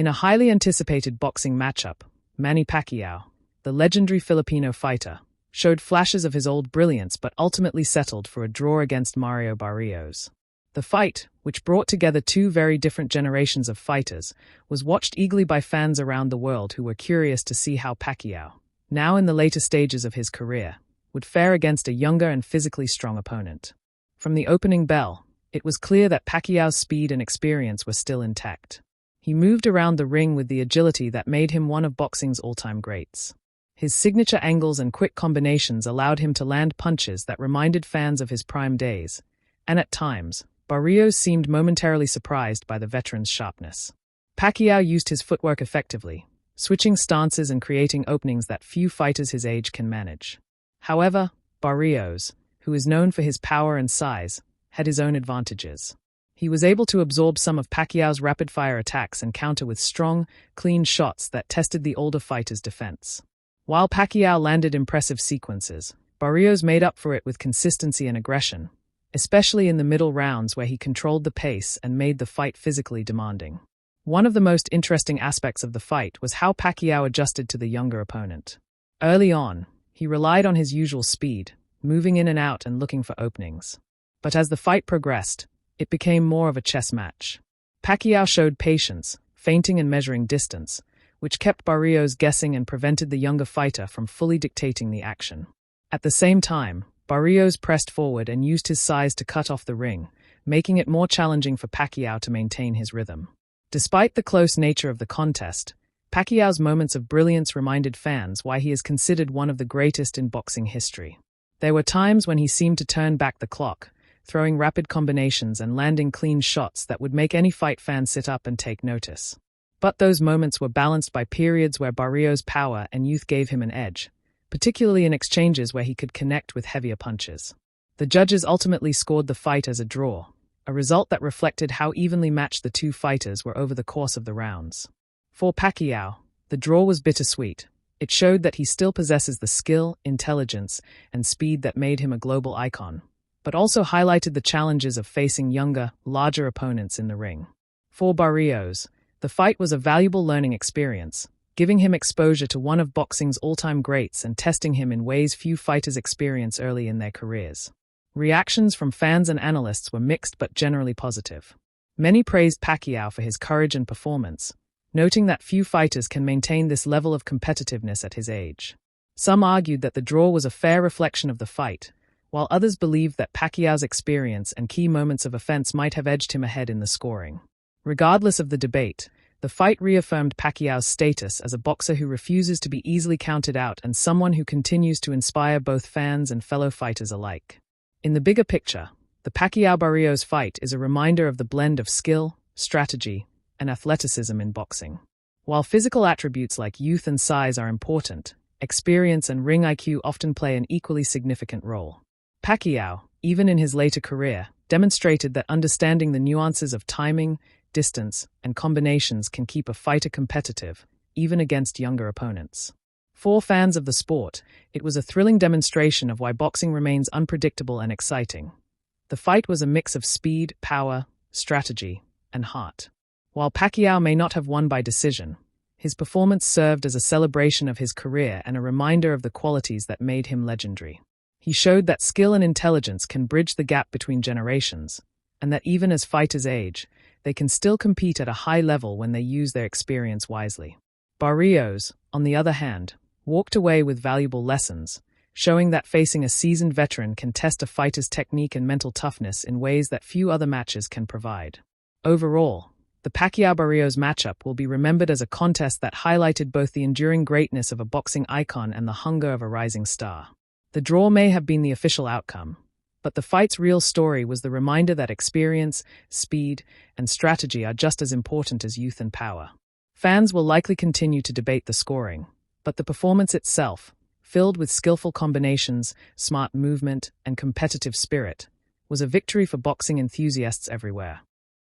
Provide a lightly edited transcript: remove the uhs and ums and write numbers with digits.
In a highly anticipated boxing matchup, Manny Pacquiao, the legendary Filipino fighter, showed flashes of his old brilliance but ultimately settled for a draw against Mario Barrios. The fight, which brought together two very different generations of fighters, was watched eagerly by fans around the world who were curious to see how Pacquiao, now in the later stages of his career, would fare against a younger and physically strong opponent. From the opening bell, it was clear that Pacquiao's speed and experience were still intact. He moved around the ring with the agility that made him one of boxing's all-time greats. His signature angles and quick combinations allowed him to land punches that reminded fans of his prime days, and at times, Barrios seemed momentarily surprised by the veteran's sharpness. Pacquiao used his footwork effectively, switching stances and creating openings that few fighters his age can manage. However, Barrios, who is known for his power and size, had his own advantages. He was able to absorb some of Pacquiao's rapid-fire attacks and counter with strong, clean shots that tested the older fighter's defense. While Pacquiao landed impressive sequences, Barrios made up for it with consistency and aggression, especially in the middle rounds where he controlled the pace and made the fight physically demanding. One of the most interesting aspects of the fight was how Pacquiao adjusted to the younger opponent. Early on, he relied on his usual speed, moving in and out and looking for openings. But as the fight progressed, it became more of a chess match. Pacquiao showed patience, feinting and measuring distance, which kept Barrios guessing and prevented the younger fighter from fully dictating the action. At the same time, Barrios pressed forward and used his size to cut off the ring, making it more challenging for Pacquiao to maintain his rhythm. Despite the close nature of the contest, Pacquiao's moments of brilliance reminded fans why he is considered one of the greatest in boxing history. There were times when he seemed to turn back the clock, throwing rapid combinations and landing clean shots that would make any fight fan sit up and take notice. But those moments were balanced by periods where Barrios' power and youth gave him an edge, particularly in exchanges where he could connect with heavier punches. The judges ultimately scored the fight as a draw, a result that reflected how evenly matched the two fighters were over the course of the rounds. For Pacquiao, the draw was bittersweet. It showed that he still possesses the skill, intelligence, and speed that made him a global icon, but also highlighted the challenges of facing younger, larger opponents in the ring. For Barrios, the fight was a valuable learning experience, giving him exposure to one of boxing's all-time greats and testing him in ways few fighters experience early in their careers. Reactions from fans and analysts were mixed but generally positive. Many praised Pacquiao for his courage and performance, noting that few fighters can maintain this level of competitiveness at his age. Some argued that the draw was a fair reflection of the fight, while others believed that Pacquiao's experience and key moments of offense might have edged him ahead in the scoring. Regardless of the debate, the fight reaffirmed Pacquiao's status as a boxer who refuses to be easily counted out and someone who continues to inspire both fans and fellow fighters alike. In the bigger picture, the Pacquiao-Barrios fight is a reminder of the blend of skill, strategy, and athleticism in boxing. While physical attributes like youth and size are important, experience and ring IQ often play an equally significant role. Pacquiao, even in his later career, demonstrated that understanding the nuances of timing, distance, and combinations can keep a fighter competitive, even against younger opponents. For fans of the sport, it was a thrilling demonstration of why boxing remains unpredictable and exciting. The fight was a mix of speed, power, strategy, and heart. While Pacquiao may not have won by decision, his performance served as a celebration of his career and a reminder of the qualities that made him legendary. He showed that skill and intelligence can bridge the gap between generations, and that even as fighters age, they can still compete at a high level when they use their experience wisely. Barrios, on the other hand, walked away with valuable lessons, showing that facing a seasoned veteran can test a fighter's technique and mental toughness in ways that few other matches can provide. Overall, the Pacquiao-Barrios matchup will be remembered as a contest that highlighted both the enduring greatness of a boxing icon and the hunger of a rising star. The draw may have been the official outcome, but the fight's real story was the reminder that experience, speed, and strategy are just as important as youth and power. Fans will likely continue to debate the scoring, but the performance itself, filled with skillful combinations, smart movement, and competitive spirit, was a victory for boxing enthusiasts everywhere.